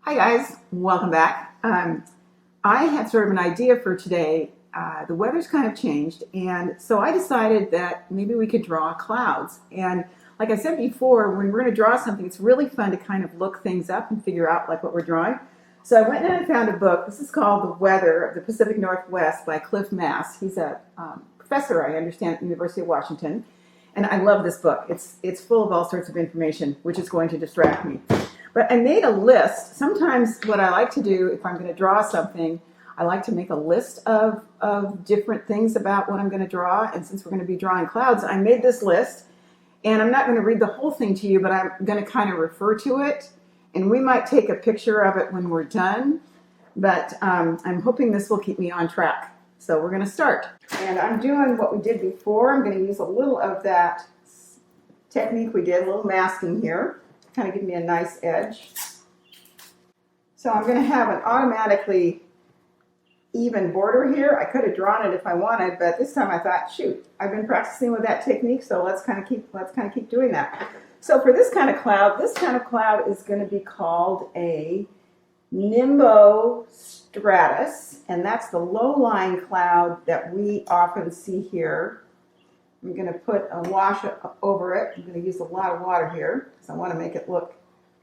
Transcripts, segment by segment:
Hi guys, welcome back. I had sort of an idea for today. The weather's kind of changed, and so I decided that maybe we could draw clouds. And like I said before, when we're going to draw something, it's really fun to kind of look things up and figure out like what we're drawing. So I went and I found a book. This is called The Weather of the Pacific Northwest by Cliff Mass. He's a professor, I understand, at the University of Washington. And I love this book. It's full of all sorts of information, which is going to distract me. But I made a list. Sometimes what I like to do, if I'm going to draw something, I like to make a list of different things about what I'm going to draw. And since we're going to be drawing clouds, I made this list. And I'm not going to read the whole thing to you, but I'm going to kind of refer to it. And we might take a picture of it when we're done. But I'm hoping this will keep me on track. So we're going to start. And I'm doing what we did before. I'm going to use a little of that technique we did, a little masking here. Kind of give me a nice edge. So I'm going to have an automatically even border here. I could have drawn it if I wanted, but this time I thought, shoot, I've been practicing with that technique, so let's kind of keep doing that. So for this kind of cloud is going to be called a nimbostratus, and that's the low-lying cloud that we often see here. I'm going to put a wash over it. I'm going to use a lot of water here because I want to make it look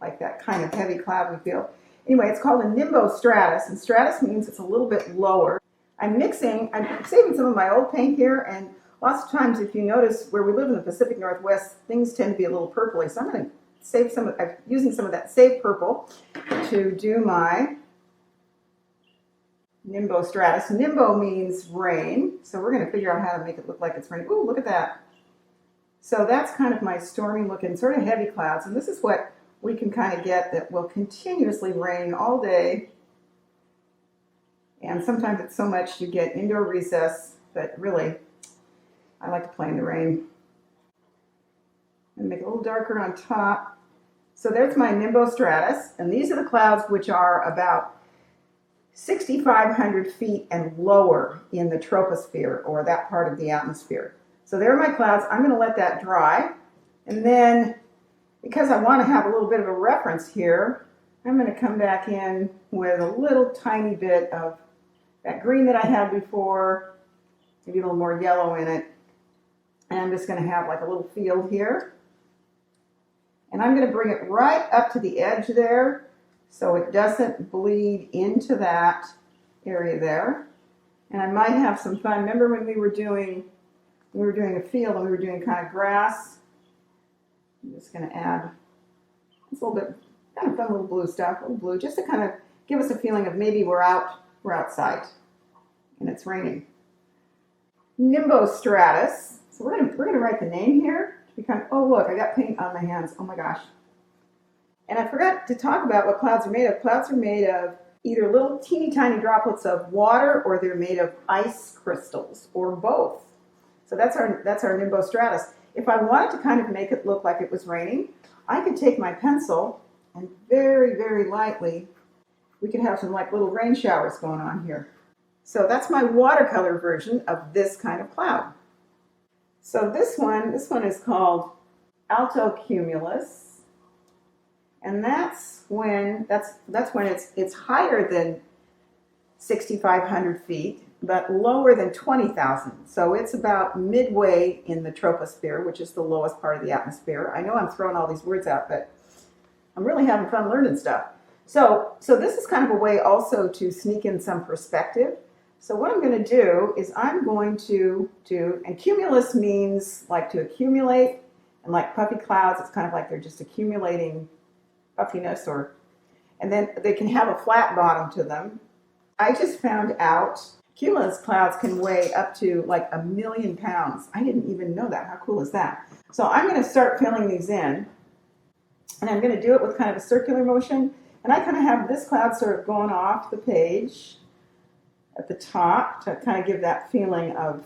like that kind of heavy cloud we feel. Anyway, it's called a nimbostratus, and stratus means it's a little bit lower. I'm saving some of my old paint here, and lots of times if you notice where we live in the Pacific Northwest, things tend to be a little purpley. So I'm going to save I'm using some of that saved purple to do my nimbostratus. Nimbo means rain, so we're going to figure out how to make it look like it's raining. Ooh, look at that. So that's kind of my stormy looking, sort of heavy clouds, and this is what we can kind of get that will continuously rain all day. And sometimes it's so much you get indoor recess, but really, I like to play in the rain. And make it a little darker on top. So there's my nimbostratus, and these are the clouds which are about 6,500 feet and lower in the troposphere, or that part of the atmosphere. So there are my clouds. I'm going to let that dry. And then, because I want to have a little bit of a reference here, I'm going to come back in with a little tiny bit of that green that I had before, maybe a little more yellow in it. And I'm just going to have like a little field here. And I'm going to bring it right up to the edge there, so it doesn't bleed into that area there. And I might have some fun. Remember when we were doing a field and we were doing kind of grass? I'm just going to add this little bit, kind of fun little blue stuff, a little blue, just to kind of give us a feeling of maybe we're outside and it's raining. Nimbostratus. So we're gonna write the name here. Oh look, I got paint on my hands. Oh my gosh. And I forgot to talk about what clouds are made of. Clouds are made of either little teeny tiny droplets of water, or they're made of ice crystals, or both. So that's our nimbostratus. If I wanted to kind of make it look like it was raining, I could take my pencil and very, very lightly, we could have some like little rain showers going on here. So that's my watercolor version of this kind of cloud. So this one is called altocumulus. And that's when it's higher than 6,500 feet, but lower than 20,000. So it's about midway in the troposphere, which is the lowest part of the atmosphere. I know I'm throwing all these words out, but I'm really having fun learning stuff. So this is kind of a way also to sneak in some perspective. So what I'm going to do is I'm going to do, and cumulus means like to accumulate, and like puffy clouds, it's kind of like they're just accumulating puffiness, and then they can have a flat bottom to them. I just found out cumulus clouds can weigh up to like 1,000,000 pounds. I didn't even know that. How cool is that? So I'm going to start filling these in, and I'm going to do it with kind of a circular motion, and I kind of have this cloud sort of going off the page at the top to kind of give that feeling of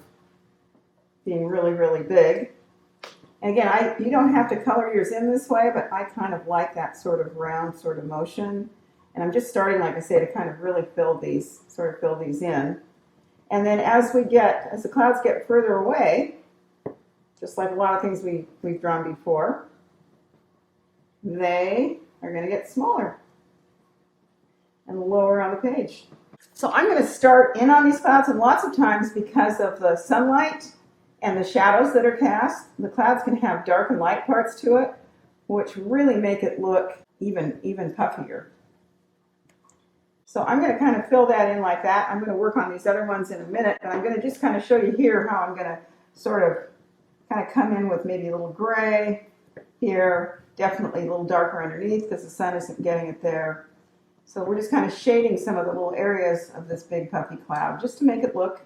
being really, really big. And again, you don't have to color yours in this way, but I kind of like that sort of round sort of motion. And I'm just starting, like I say, to kind of really fill these in. And then as the clouds get further away, just like a lot of things we've drawn before, they are going to get smaller. and lower on the page. So I'm going to start in on these clouds, and lots of times because of the sunlight and the shadows that are cast, the clouds can have dark and light parts to it, which really make it look even puffier. So I'm going to kind of fill that in like that. I'm going to work on these other ones in a minute, but I'm going to just kind of show you here how I'm going to sort of kind of come in with maybe a little gray here, definitely a little darker underneath because the sun isn't getting it there. So we're just kind of shading some of the little areas of this big puffy cloud just to make it look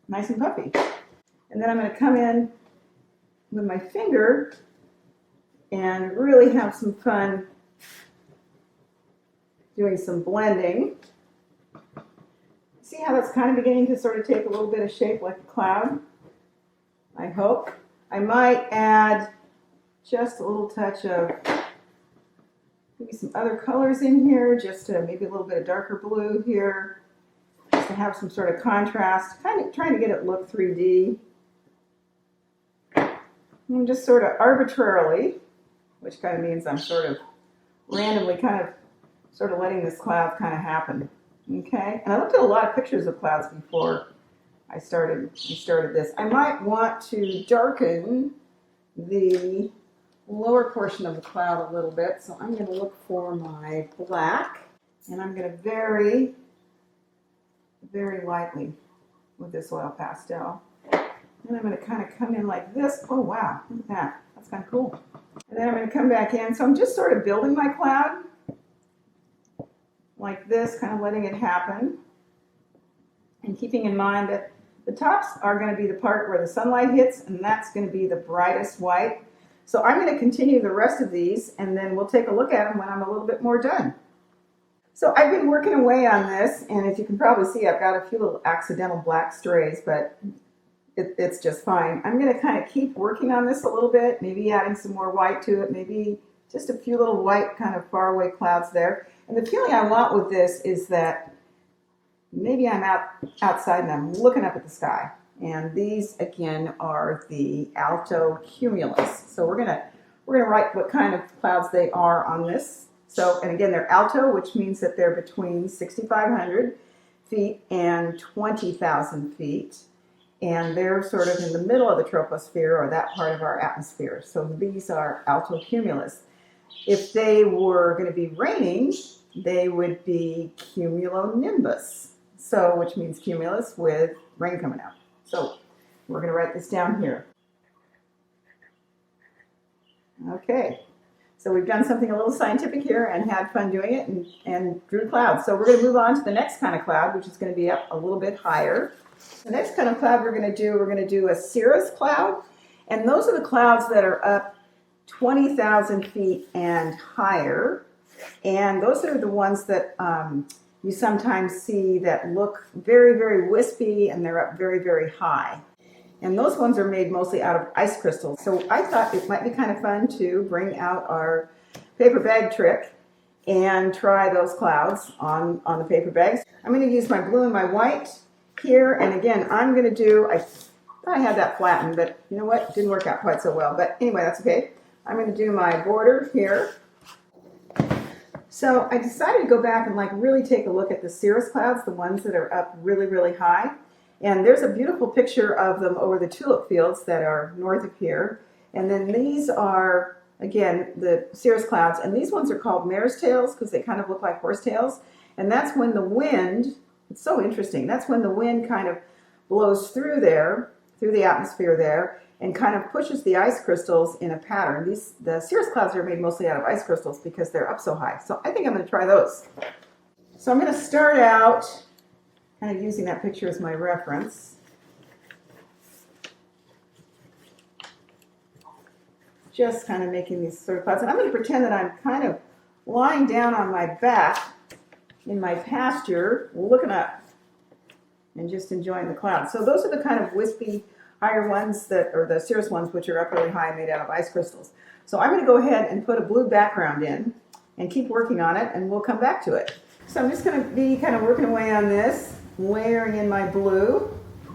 nice and puffy. And then I'm going to come in with my finger and really have some fun doing some blending. See how that's kind of beginning to sort of take a little bit of shape like a cloud? I hope. I might add just a little touch of maybe some other colors in here, just to maybe a little bit of darker blue here, just to have some sort of contrast, kind of trying to get it look 3D. And just sort of arbitrarily, which kind of means I'm sort of randomly sort of letting this cloud kind of happen. Okay? And I looked at a lot of pictures of clouds before I started this. I might want to darken the lower portion of the cloud a little bit, so I'm going to look for my black, and I'm going to very, very lightly with this oil pastel. And I'm going to kind of come in like this. Oh wow, look at that. That's kind of cool. And then I'm going to come back in. So I'm just sort of building my cloud like this, kind of letting it happen. And keeping in mind that the tops are going to be the part where the sunlight hits, and that's going to be the brightest white. So I'm going to continue the rest of these, and then we'll take a look at them when I'm a little bit more done. So I've been working away on this, and as you can probably see, I've got a few little accidental black strays, but it's just fine. I'm going to kind of keep working on this a little bit, maybe adding some more white to it, maybe just a few little white kind of faraway clouds there. And the feeling I want with this is that maybe I'm outside and I'm looking up at the sky. And these, again, are the alto cumulus. So we're gonna write what kind of clouds they are on this. So, and again, they're alto, which means that they're between 6,500 feet and 20,000 feet. And they're sort of in the middle of the troposphere, or that part of our atmosphere. So these are alto cumulus. If they were going to be raining, they would be cumulonimbus. So, which means cumulus with rain coming out. So we're going to write this down here. Okay, so we've done something a little scientific here and had fun doing it and drew clouds. So we're going to move on to the next kind of cloud, which is going to be up a little bit higher. The next kind of cloud we're going to do a cirrus cloud. And those are the clouds that are up 20,000 feet and higher. And those are the ones that you sometimes see that look very, very wispy, and they're up very, very high. And those ones are made mostly out of ice crystals. So I thought it might be kind of fun to bring out our paper bag trick and try those clouds on the paper bags. I'm going to use my blue and my white here. And again, I'm going to do, I thought I had that flattened, but you know what? It didn't work out quite so well. But anyway, that's okay. I'm going to do my border here. So I decided to go back and really take a look at the cirrus clouds, the ones that are up really, really high. And there's a beautiful picture of them over the tulip fields that are north of here. And then these are, again, the cirrus clouds. And these ones are called mare's tails because they kind of look like horse tails. And that's when the wind, it's so interesting, that's when the wind kind of blows through there, through the atmosphere there, and kind of pushes the ice crystals in a pattern. The cirrus clouds are made mostly out of ice crystals because they're up so high. So I think I'm going to try those. So I'm going to start out kind of using that picture as my reference. Just kind of making these sort of clouds. And I'm going to pretend that I'm kind of lying down on my back in my pasture, looking up and just enjoying the clouds. So those are the kind of wispy, higher ones that, or the cirrus ones, which are up really high, made out of ice crystals. So I'm going to go ahead and put a blue background in and keep working on it, and we'll come back to it. So I'm just going to be kind of working away on this, layering in my blue.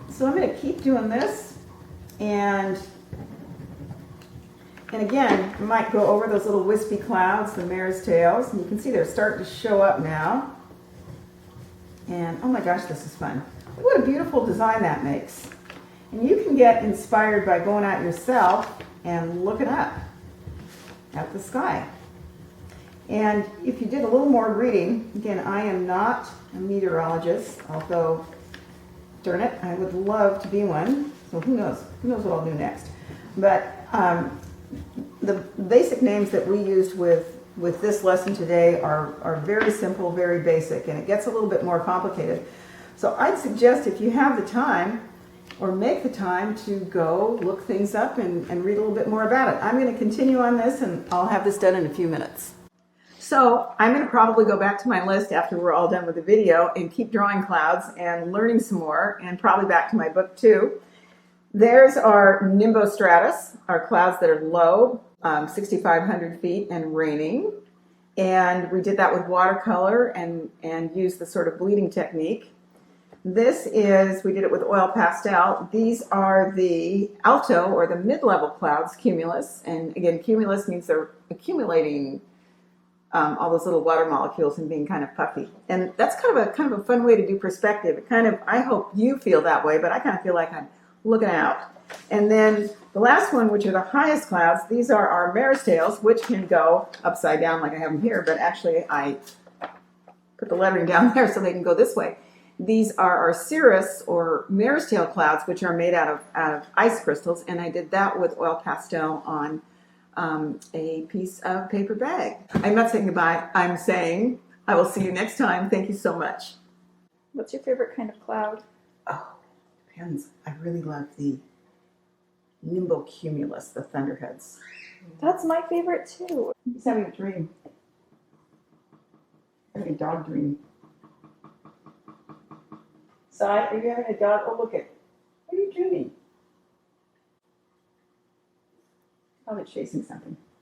So I'm going to keep doing this, and And again, I might go over those little wispy clouds, the mare's tails, and you can see they're starting to show up now. And oh my gosh, this is fun. What a beautiful design that makes. And you can get inspired by going out yourself and looking up at the sky. And if you did a little more reading, again, I am not a meteorologist, although, darn it, I would love to be one. So who knows? Who knows what I'll do next? But the basic names that we used with this lesson today are very simple, very basic, and it gets a little bit more complicated. So I'd suggest if you have the time, or make the time to go look things up and read a little bit more about it. I'm going to continue on this, and I'll have this done in a few minutes. So I'm going to probably go back to my list after we're all done with the video and keep drawing clouds and learning some more, and probably back to my book too. There's our nimbostratus, our clouds that are low, 6,500 feet and raining. And we did that with watercolor and used the sort of bleeding technique. This is, we did it with oil pastel. These are the alto or the mid-level clouds, cumulus. And again, cumulus means they're accumulating all those little water molecules and being kind of puffy. And that's kind of a fun way to do perspective. It kind of, I hope you feel that way, but I kind of feel like I'm looking out. And then the last one, which are the highest clouds, these are our mare's tails, which can go upside down like I have them here, but actually I put the lettering down there so they can go this way. These are our cirrus or mare's tail clouds, which are made out of ice crystals, and I did that with oil pastel on a piece of paper bag. I'm not saying goodbye, I'm saying I will see you next time. Thank you so much. What's your favorite kind of cloud? Oh, depends. I really love the nimbocumulus, the thunderheads. That's my favorite too. He's having a dream. Having a dog dream. Side, are you having a dog? Oh, look it. What are you dreaming? Probably chasing something.